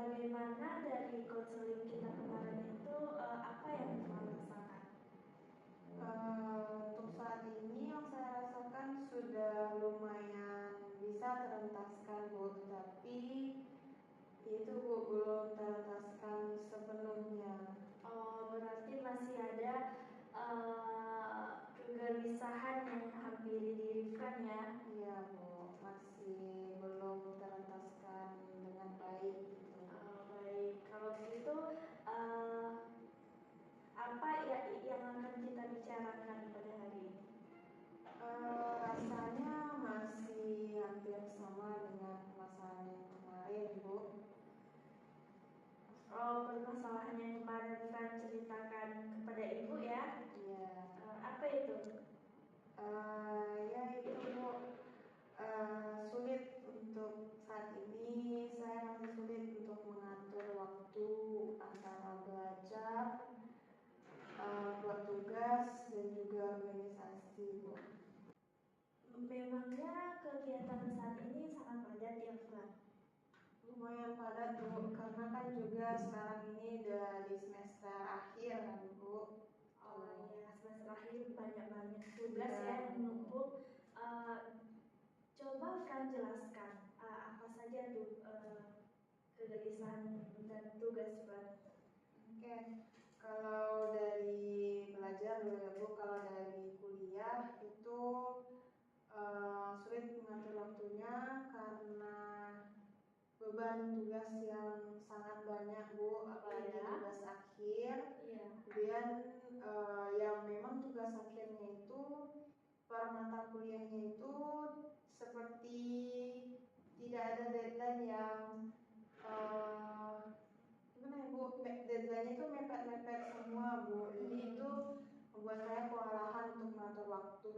bagaimana dari konseling kita kemarin itu apa yang Fran rasakan? Untuk saat ini yang saya rasakan sudah lumayan bisa terentaskan Bu, tetapi itu Bu belum terentaskan sepenuhnya. Oh, berarti masih ada kegelisahan yang menghampiri diri Fran ya? Iya Bu, masih belum terentaskan dengan baik gitu. Baik, kalau begitu apa ya yang akan kita bicarakan pada hari ini? Rasanya masih hampir sama dengan permasalahan yang kemarin Bu. Oh, permasalahan yang kemarin Fran ceritakan kepada ibu ya? Iya. Apa itu? Ya itu Bu, sulit untuk saat ini. Saya masih sulit untuk mengatur waktu antara belajar, buat tugas dan juga organisasi Bu. Memangnya kegiatan saat ini sangat padat ya Fran? Lumayan padat Bu, karena kan juga sekarang ini udah di semester akhir kan Bu. Oh iya, semester akhir banyak tugas ya yang menumpuk. Coba Fran jelaskan apa saja tuh kegelisahan dan tugas Fran. Oke, kalau dari belajar dulu ya Bu, kalau dari kuliah itu sulit mengatur waktunya karena beban tugas yang sangat banyak Bu, apalagi tugas akhir. Kemudian yang memang tugas akhirnya itu per mata kuliahnya itu seperti tidak ada deadline yang gimana ya Bu, deadline-nya itu mepet-mepet semua Bu. Jadi itu membuat saya kewalahan untuk mengatur waktu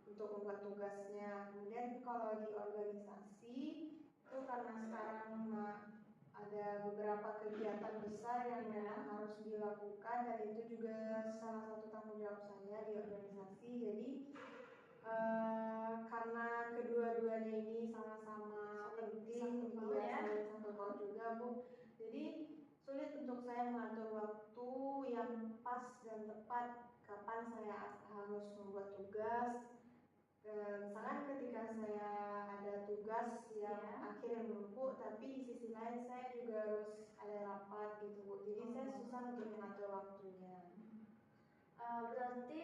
untuk membuat tugasnya. Kemudian kalau di organisasi itu karena sekarang ada beberapa kegiatan besar yang memang harus dilakukan dan itu juga salah satu tanggung jawab saya di organisasi. Jadi karena kedua-duanya ini sama-sama penting, saling sangkut paut juga Bu. Jadi sulit untuk saya mengatur waktu yang pas dan tepat kapan saya harus membuat tugas. Misalkan ketika saya ada tugas yang akhirnya menumpuk, tapi di sisi lain saya juga harus ada rapat gitu Bu. Jadi saya susah untuk mengatur waktunya. Berarti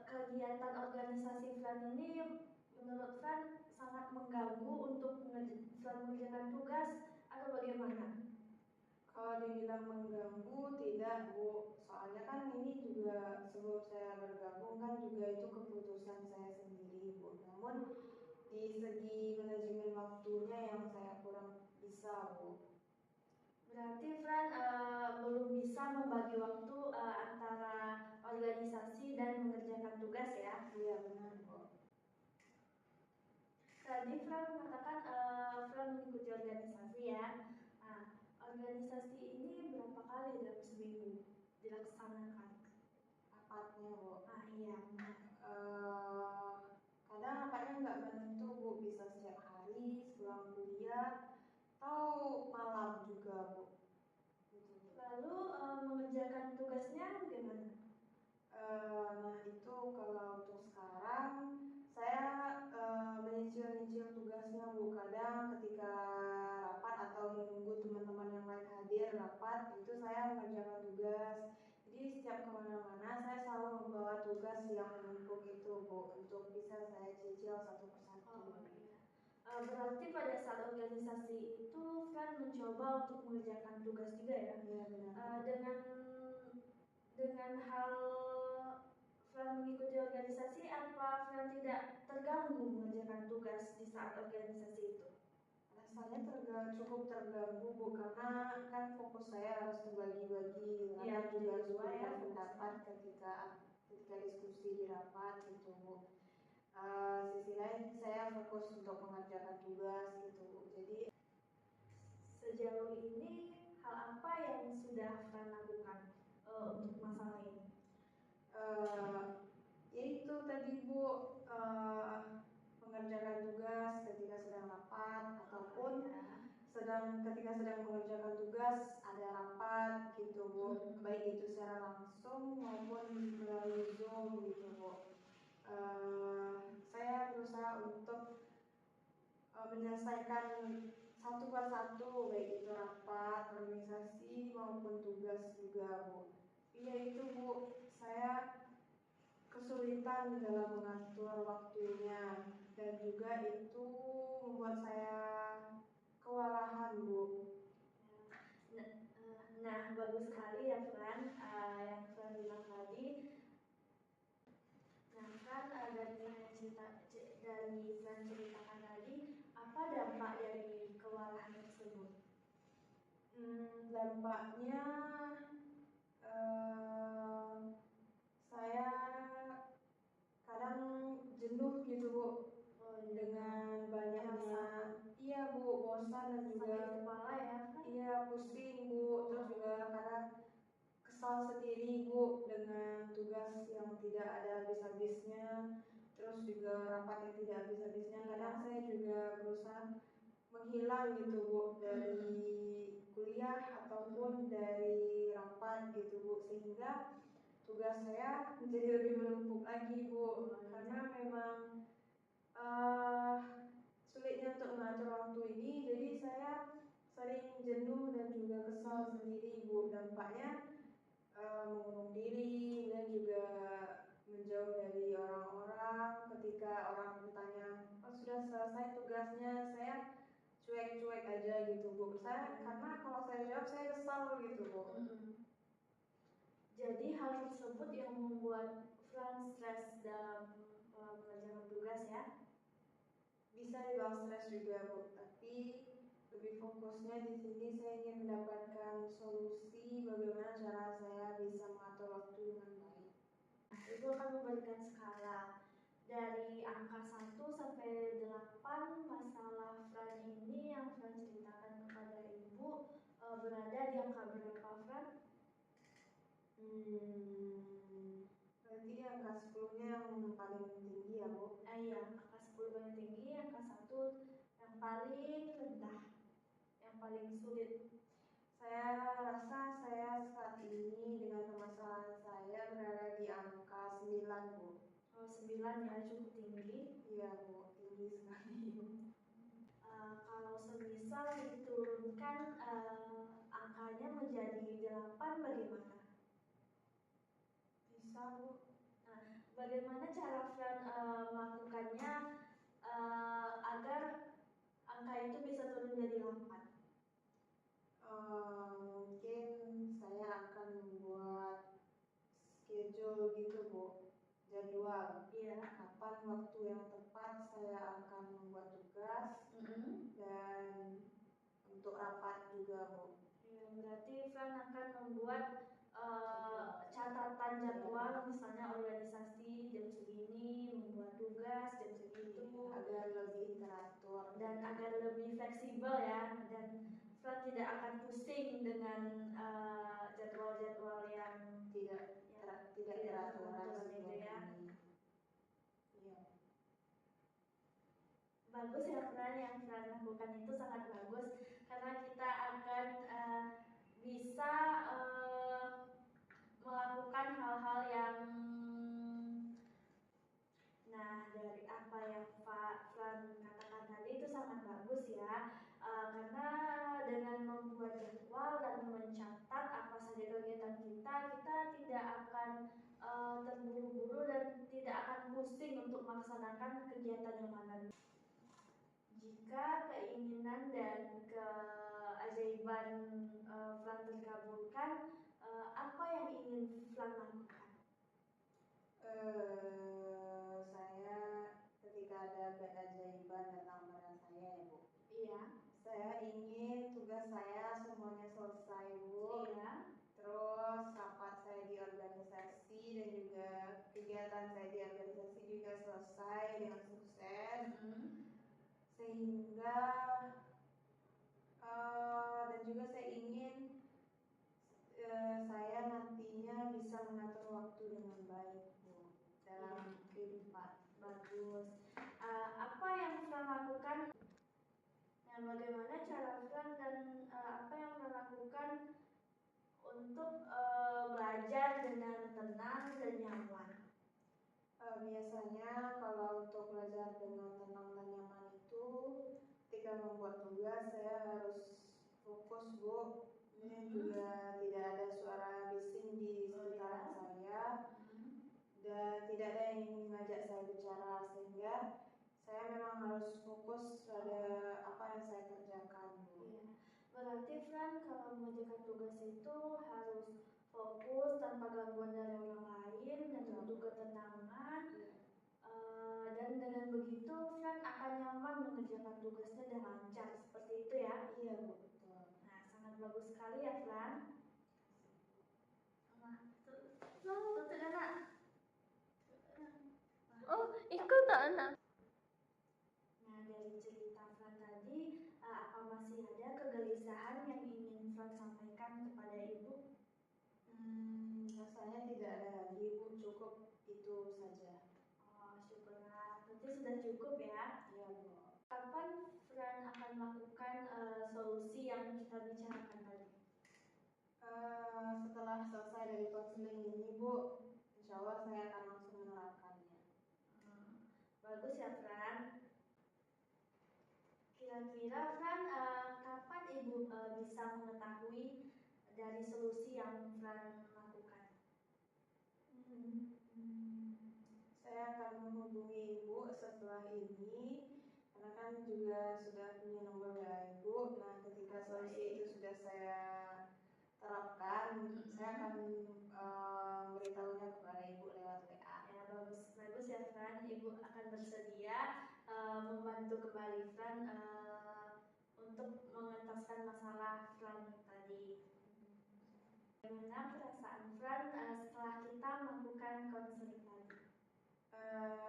kegiatan organisasi Fran ini menurut Fran sangat mengganggu untuk Fran mengerjakan tugas atau bagaimana? Kalau dibilang mengganggu tidak Bu, soalnya kan ini juga sebelum saya bergabung kan juga itu keputusan saya sendiri Bu. Namun di segi manajemen waktunya yang saya kurang bisa Bu. Berarti Fran belum bisa membagi waktu antara organisasi dan mengerjakan tugas ya? Iya benar Bu. Tadi Fran mengatakan Fran mengikuti organisasi ya. Nah, organisasi ini berapa kali dalam seminggu dilaksanakan? Rapatnya Bu. Iya. Kadang rapatnya nggak menentu Bu, bisa setiap hari sepulang kuliah atau malam juga Bu. Lalu mengerjakan tugasnya bagaimana? Nah itu kalau untuk sekarang saya menyicil tugasnya Bu. Kadang ketika rapat atau menunggu teman-teman yang lain hadir rapat itu saya mengerjakan tugas. Jadi setiap kemana-mana saya selalu membawa tugas yang menumpuk itu Bu, untuk bisa saya cicil satu persatu. Berarti pada saat organisasi itu Fran mencoba untuk mengerjakan tugas juga ya? Iya benar. Dengan hal Fran mengikuti organisasi, apa Fran tidak terganggu mengerjakan tugas di saat organisasi itu? Rasanya cukup terganggu Bu, karena kan fokus saya harus terbagi-bagi, karena juga harus memberikan pendapat ketika diskusi di rapat gitu Bu. Sisi lain saya fokus untuk mengerjakan tugas gitu Bu. Jadi sejauh ini hal apa yang sudah Fran lakukan untuk masalah ini? Yaitu tadi Bu, mengerjakan tugas ketika sedang rapat ataupun ketika sedang mengerjakan tugas ada rapat gitu Bu, baik itu secara langsung maupun melalui Zoom gitu Bu. Saya berusaha untuk menyelesaikan satu persatu, baik itu rapat, organisasi maupun tugas juga Bu. Iya itu Bu, saya kesulitan dalam mengatur waktunya dan juga itu membuat saya kewalahan Bu. Nah, bagus sekali ya Fran, yang Fran bilang tadi. Nah, Fran dari Fran ceritakan tadi, apa dampak dari kewalahan tersebut? Dampaknya saya kadang jenuh gitu Bu, dengan banyaknya, iya Bu, bosan dan juga sakit kepala ya? Iya pusing Bu, terus juga kadang kesal sendiri Bu dengan tugas yang tidak ada habis-habisnya, terus juga rapat yang tidak habis-habisnya. Kadang saya juga berusaha menghilang gitu Bu dari kuliah ataupun dari rapat gitu Bu, sehingga tugas saya menjadi lebih menumpuk lagi Bu, karena memang sulitnya untuk mengatur waktu ini, jadi saya sering jenuh dan juga kesal sendiri Bu. Dampaknya mengurung diri dan juga menjauh dari orang-orang. Ketika orang bertanya, oh, sudah selesai tugasnya, saya cuek-cuek aja gitu Bu. Karena kalau saya jawab saya kesal gitu Bu. Jadi hal tersebut yang membuat Fran stres dalam mengerjakan tugas ya? Bisa dibilang stres juga Bu, tapi lebih fokusnya di sini saya ingin mendapatkan solusi bagaimana cara saya bisa mengatur waktu dengan baik. Ibu akan memberikan skala dari angka 1 sampai 8. Masalah Fran ini yang Fran ceritakan kepada Ibu berada di angka berapa Fran? Berarti angka 10-nya yang paling tinggi ya Bu? Iya, angka 10 paling tinggi, angka 1 yang paling rendah, yang paling sulit. Saya rasa saya saat ini dengan permasalahan saya berada di angka 9 Bu. Oh, 9 ya, cukup tinggi. Iya Bu, tinggi sekali Bu. Kalau semisal diturunkan angkanya menjadi 8 bagaimana? Bisa Bu. Nah, bagaimana cara Fran melakukannya agar angka itu bisa turun menjadi 8? Mungkin saya akan membuat schedule gitu Bu, jadwal. Iya. Kapan waktu yang tepat saya akan membuat tugas dan untuk rapat juga Bu. Ya, berarti Fran akan membuat catatan jadwal, misalnya organisasi jam segini, membuat tugas jam segitu, agar lebih teratur dan agar lebih fleksibel ya, dan Fran tidak akan pusing dengan jadwal-jadwal yang tidak teratur itu ya. Iya. Bagus ya Fran, yang Fran lakukan itu sangat bagus, karena kita akan bisa melakukan hal-hal yang dari apa yang Pak Fran katakan tadi itu sangat bagus ya, karena dengan membuat jadwal dan mencatat apa saja kegiatan kita tidak akan terburu-buru dan tidak akan pusing untuk melaksanakan kegiatan yang mana. Jika keinginan dan keajaiban Fran terkabulkan, apa yang ingin Fran lakukan? Saya ketika ada keajaiban datang pada saya ya Bu. Iya. Saya ingin tugas saya semuanya selesai Bu. Iya. Terus rapat saya di organisasi dan juga kegiatan saya di organisasi juga selesai dengan sukses. Sehingga dan juga saya ingin saya nantinya bisa mengatur waktu dengan baik Bu dalam kehidupan. Bagus. Apa yang Fran lakukan yang bagaimana cara Fran dan apa yang Fran lakukan untuk belajar dengan tenang dan nyaman? Biasanya kalau untuk belajar dengan tenang dan nyaman itu ketika membuat tugas saya harus fokus, Bu. Ini juga tidak ada suara bising di sekitaran saya dan tidak ada yang ingin mengajak saya bicara, sehingga saya memang harus fokus pada apa yang saya kerjakan, Bu. Iya. Berarti Fran kalau mengerjakan tugas itu harus fokus tanpa gangguan dari orang lain dan butuh ketenangan. Dan dengan begitu Fran akan nyaman mengerjakan tugasnya dan lancar, seperti itu ya? Iya, Bu, betul. Nah, sangat bagus sekali ya Fran. Nah, tuh anak. Oh, ikut tak anak? Nah, dari cerita Fran tadi, apa masih ada kegelisahan yang ingin Fran sampaikan kepada Ibu? Rasanya tidak ada lagi, Bu. Cukup itu saja. Oh, syukurlah. Berarti sudah cukup ya? Iya, Bu. Kapan Fran akan melakukan solusi yang kita bicarakan tadi? Setelah selesai dari konseling ini, Bu, insya Allah saya akan langsung menerapkannya. Bagus ya, Fran. Kira-kira Fran, kapan Ibu bisa mengetahui dari solusi yang Fran lakukan? Saya akan menghubungi Ibu setelah ini, karena kan juga sudah punya nomor WA Ibu. Nah, ketika solusi itu sudah saya terapkan, saya akan memberitahunya kepada Ibu lewat WA. Ya, bagus ya Fran. Ibu akan bersedia membantu kembali Fran untuk mengentaskan masalah Fran tadi. Bagaimana perasaan Fran setelah kita melakukan konseling tadi?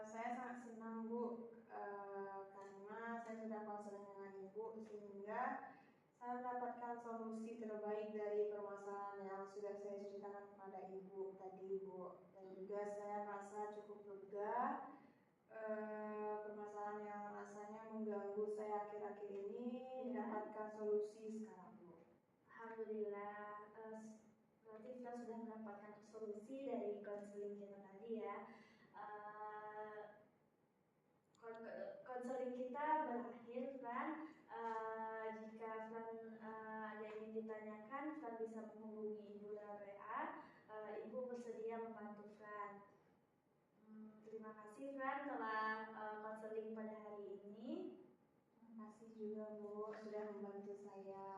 Saya sangat senang, Bu, karena saya sudah konseling dengan Ibu, sehingga saya mendapatkan solusi terbaik dari permasalahan yang sudah saya ceritakan kepada Ibu tadi, Bu. Dan juga saya merasa cukup lega. Permasalahan yang rasanya mengganggu saya akhir-akhir ini mendapatkan solusi sekarang, Bu. Alhamdulillah, berarti kita sudah mendapatkan solusi dari konseling kita tadi ya. Konseling kita berakhir, Fran. Jika Fran ada yang ditanyakan, Fran bisa menghubungi Ibu lewat WA. Ibu bersedia membantu Fran. Terima kasih Fran telah konseling pada hari ini. Terima kasih juga, Bu, sudah membantu saya.